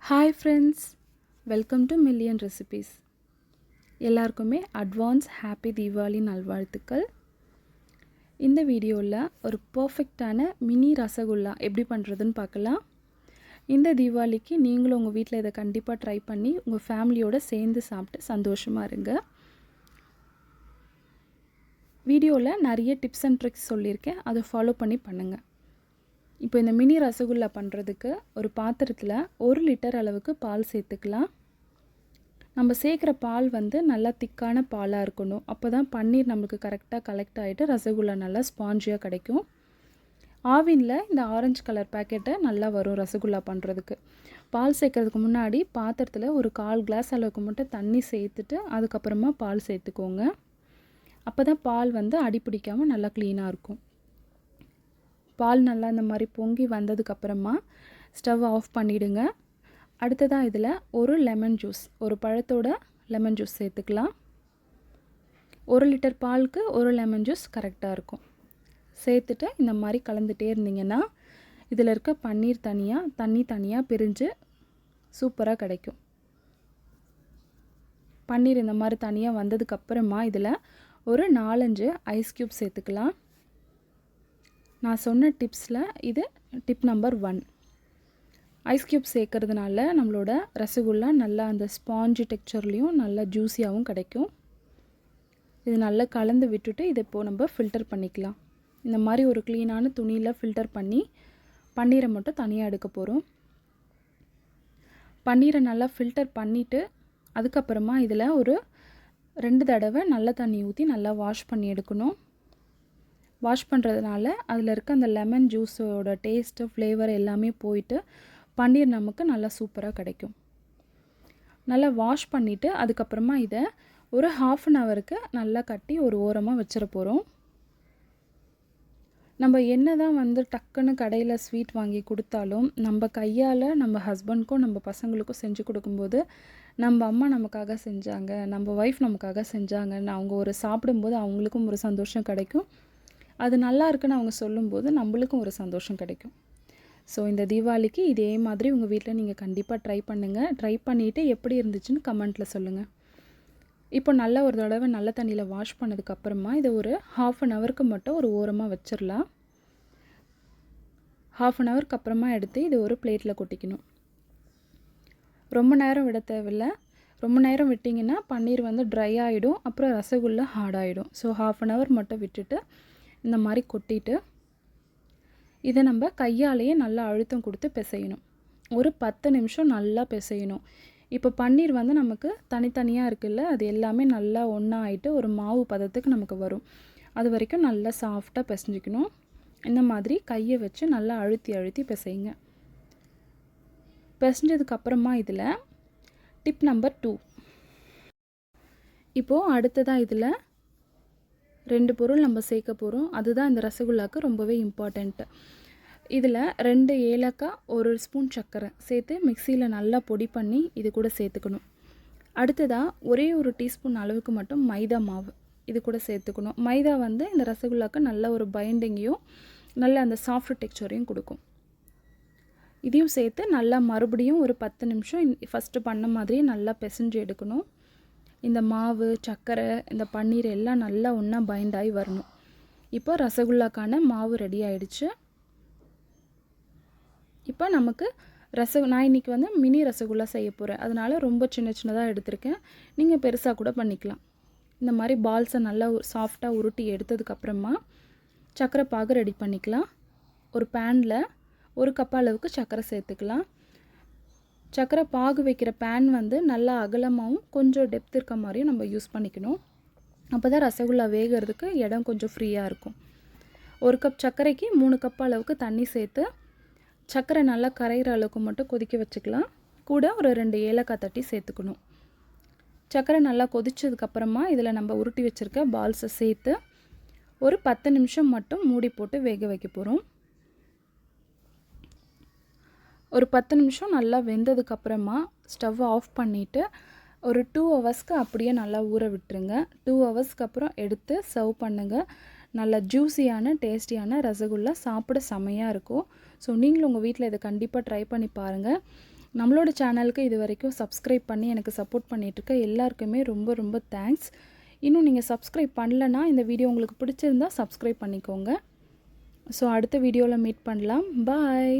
Hi friends, welcome to million recipes. எல்லாருக்குமே advance happy Deepavali நல்வாழ்த்துக்கள். இந்த வீடியோவில் ஒரு பர்ஃபெக்டான மினி ரசகுல்லா எப்படி பண்ணுறதுன்னு பார்க்கலாம். இந்த தீபாவளிக்கு நீங்களும் உங்கள் வீட்டில் இதை கண்டிப்பாக ட்ரை பண்ணி உங்கள் ஃபேமிலியோடு சேர்ந்து சாப்பிட்டு சந்தோஷமாக இருங்க. வீடியோவில் நிறைய டிப்ஸ் அண்ட் ட்ரிக்ஸ் சொல்லியிருக்கேன், அதை ஃபாலோ பண்ணி பண்ணுங்கள். இப்போ இந்த மினி ரசகுல்லா பண்ணுறதுக்கு ஒரு பாத்திரத்தில் 1 லிட்டர் அளவுக்கு பால் சேர்த்துக்கலாம். நம்ம சேர்க்குற பால் நல்லா திக்கான பாலாக இருக்கணும். அப்போ தான் பன்னீர் நம்மளுக்கு கரெக்டாக கலெக்ட் ஆகிட்டு ரசகுல்லா நல்லா ஸ்பாஞ்சியாக கிடைக்கும். ஆவினில் இந்த ஆரஞ்சு கலர் பேக்கெட்டை நல்லா வரும் ரசகுல்லா பண்ணுறதுக்கு. பால் சேர்க்குறதுக்கு முன்னாடி பாத்திரத்தில் ஒரு 1/4 கிளாஸ் அளவுக்கு மட்டும் தண்ணி சேர்த்துட்டு அதுக்கப்புறமா பால் சேர்த்துக்கோங்க. அப்போ தான் பால் அடி பிடிக்காமல் நல்லா க்ளீனாக இருக்கும். பால் நல்லா இந்த மாதிரி பொங்கி வந்ததுக்கப்புறமா ஸ்டவ் ஆஃப் பண்ணிவிடுங்க. அடுத்ததாக இதில் ஒரு லெமன் ஜூஸ், ஒரு பழத்தோட லெமன் ஜூஸ் சேர்த்துக்கலாம். 1 லிட்டர் பாலுக்கு 1 லெமன் ஜூஸ் கரெக்டாக இருக்கும். சேர்த்துட்டு இந்த மாதிரி கலந்துகிட்டே இருந்தீங்கன்னா இதில் இருக்க பன்னீர் தனியாக தண்ணி தனியாக பிரிஞ்சு சூப்பராக கிடைக்கும். பன்னீர் இந்த மாதிரி தனியாக வந்ததுக்கப்புறமா இதில் ஒரு 4-5 ஐஸ் க்யூப் சேர்த்துக்கலாம். நான் சொன்ன டிப்ஸில் இது டிப் நம்பர் 1. ஐஸ் க்யூப் சேர்க்கறதுனால நம்மளோட ரசகுல்லா நல்லா அந்த ஸ்பாஞ்சு டெக்ஸ்சர்லேயும் நல்லா ஜூஸியாகவும் கிடைக்கும். இது நல்லா கலந்து விட்டுட்டு இதை இப்போது நம்ம ஃபில்டர் பண்ணிக்கலாம். இந்த மாதிரி ஒரு க்ளீனான துணியில் ஃபில்டர் பண்ணி பன்னீரை மட்டும் தனியாக எடுக்க போகிறோம். பன்னீரை நல்லா ஃபில்டர் பண்ணிவிட்டு அதுக்கப்புறமா இதில் ஒரு 2 தடவை நல்ல தண்ணி ஊற்றி நல்லா வாஷ் பண்ணி எடுக்கணும். வாஷ் பண்ணுறதுனால அதில் இருக்க அந்த லெமன் ஜூஸோட டேஸ்ட்டு ஃப்ளேவர் எல்லாமே போயிட்டு பன்னீர் நமக்கு நல்லா சூப்பராக கிடைக்கும். நல்லா வாஷ் பண்ணிவிட்டு அதுக்கப்புறமா இதை ஒரு 1/2 அன் ஹவருக்கு நல்லா கட்டி ஒரு ஓரமாக வச்சிட போகிறோம். நம்ம என்ன தான் டக்குன்னு கடையில் ஸ்வீட் வாங்கி கொடுத்தாலும் நம்ம கையால் நம்ம ஹஸ்பண்ட்க்கும் நம்ம பசங்களுக்கும் செஞ்சு கொடுக்கும்போது நம்ம அம்மா நமக்காக செஞ்சாங்க, நம்ம ஒய்ஃப் நமக்காக செஞ்சாங்கன்னு அவங்க ஒரு சாப்பிடும்போது அவங்களுக்கும் ஒரு சந்தோஷம் கிடைக்கும். அது நல்லா இருக்குன்னு அவங்க சொல்லும்போது நம்மளுக்கும் ஒரு சந்தோஷம் கிடைக்கும். ஸோ இந்த தீபாவளிக்கு இதே மாதிரி உங்கள் வீட்டில் நீங்கள் கண்டிப்பாக ட்ரை பண்ணுங்கள். ட்ரை பண்ணிவிட்டு எப்படி இருந்துச்சுன்னு கமெண்ட்டில் சொல்லுங்கள். இப்போ நல்லா ஒரு தடவை நல்ல தண்ணியில் வாஷ் பண்ணதுக்கப்புறமா இதை ஒரு 1/2 அன் ஹவருக்கு மட்டும் ஒரு ஓரமாக வச்சிடலாம். 1/2 அன் ஹவருக்கு அப்புறமா எடுத்து இதை ஒரு பிளேட்டில் கொட்டிக்கணும். ரொம்ப நேரம் விட தேவையில்லை. ரொம்ப நேரம் விட்டிங்கன்னா பன்னீர் ட்ரை ஆகிடும், அப்புறம் ரசகுல்லா ஹார்டாகிடும். ஸோ 1/2 அன் ஹவர் மட்டும் விட்டுட்டு இந்த மாதிரி கொட்டிட்டு இதை நம்ம கையாலேயே நல்லா அழுத்தம் கொடுத்து பிசையணும். ஒரு 10 நிமிஷம் நல்லா பிசையணும். இப்போ பன்னீர் நமக்கு தனித்தனியாக இருக்குல்ல, அது எல்லாமே நல்லா ஒன்றா ஆகிட்டு ஒரு மாவு பதத்துக்கு நமக்கு வரும். அது வரைக்கும் நல்லா சாஃப்டாக பிசைஞ்சிக்கணும். இந்த மாதிரி கையை வச்சு நல்லா அழுத்தி அழுத்தி பிசைங்க. பிசைஞ்சதுக்கப்புறமா இதில் டிப் நம்பர் 2. இப்போது அடுத்ததாக இதில் 2 பொருள் நம்ம சேர்க்க போகிறோம். அதுதான் இந்த ரசகுல்லாவுக்கு ரொம்பவே இம்பார்ட்டண்ட்டு. இதில் 2 ஏலக்காய், 1 ஸ்பூன் சர்க்கரை சேர்த்து மிக்சியில் நல்லா பொடி பண்ணி இது கூட சேர்த்துக்கணும். அடுத்ததாக ஒரே 1 டீஸ்பூன் அளவுக்கு மட்டும் மைதா மாவு இது கூட சேர்த்துக்கணும். மைதா இந்த ரசகுல்லாவுக்கு நல்ல ஒரு பைண்டிங்கையும் நல்ல அந்த சாஃப்ட் டெக்ஸ்சரையும் கொடுக்கும். இதையும் சேர்த்து நல்லா மறுபடியும் ஒரு 10 நிமிஷம் ஃபஸ்ட்டு பண்ண மாதிரியே நல்லா பிசைஞ்சு எடுக்கணும். இந்த மாவு, சர்க்கரை, இந்த பன்னீர் எல்லாம் நல்லா ஒன்றா பைண்ட் ஆகி வரணும். இப்போ ரசகுல்லாக்கான மாவு ரெடி ஆகிடுச்சு. இப்போ நமக்கு நான் இன்றைக்கி மினி ரசகுல்லா செய்ய போகிறேன். அதனால் ரொம்ப சின்ன சின்னதாக எடுத்திருக்கேன். நீங்கள் பெருசாக கூட பண்ணிக்கலாம். இந்த மாதிரி பால்ஸை நல்லா சாஃப்டாக உருட்டி எடுத்ததுக்கப்புறமா சர்க்கரை பாகு ரெடி பண்ணிக்கலாம். ஒரு பேனில் 1 கப் அளவுக்கு சர்க்கரை சேர்த்துக்கலாம். சர்க்கரை பாகு வைக்கிற பேன் நல்லா அகலமாகவும் கொஞ்சம் டெப்த் இருக்க மாதிரியும் நம்ம யூஸ் பண்ணிக்கணும். அப்போ தான் ரசகுல்லா வேகிறதுக்கு இடம் கொஞ்சம் ஃப்ரீயாக இருக்கும். 1 கப் சர்க்கரைக்கு 3 கப் அளவுக்கு தண்ணி சேர்த்து சர்க்கரை நல்லா கரைகிற அளவுக்கு மட்டும் கொதிக்க வச்சுக்கலாம். கூட ஒரு 2 ஏலக்காய் தட்டி சேர்த்துக்கணும். சர்க்கரை நல்லா கொதிச்சதுக்கப்புறமா இதில் நம்ம உருட்டி வச்சுருக்க பால்ஸை சேர்த்து ஒரு 10 நிமிஷம் மட்டும் மூடி போட்டு வேக வைக்க போகிறோம். ஒரு 10 நிமிஷம் நல்லா வெந்ததுக்கப்புறமா ஸ்டவ் ஆஃப் பண்ணிவிட்டு ஒரு 2 ஹவர்ஸ்க்கு அப்படியே நல்லா ஊற விட்டுருங்க. 2 ஹவர்ஸ்க்கு அப்புறம் எடுத்து சர்வ் பண்ணுங்கள். நல்ல ஜூஸியான டேஸ்டியான ரசகுல்லா சாப்பிட செமையாக இருக்கும். ஸோ நீங்களும் உங்கள் வீட்டில் இதை கண்டிப்பாக ட்ரை பண்ணி பாருங்கள். நம்மளோட சேனலுக்கு இது வரைக்கும் சப்ஸ்கிரைப் பண்ணி எனக்கு சப்போர்ட் பண்ணிகிட்ருக்க எல்லாருக்குமே ரொம்ப ரொம்ப தேங்க்ஸ். இன்னும் நீங்கள் சப்ஸ்கிரைப் பண்ணலன்னா இந்த வீடியோ உங்களுக்கு பிடிச்சிருந்தா சப்ஸ்கிரைப் பண்ணிக்கோங்க. ஸோ அடுத்த வீடியோவில் மீட் பண்ணலாம். பாய்.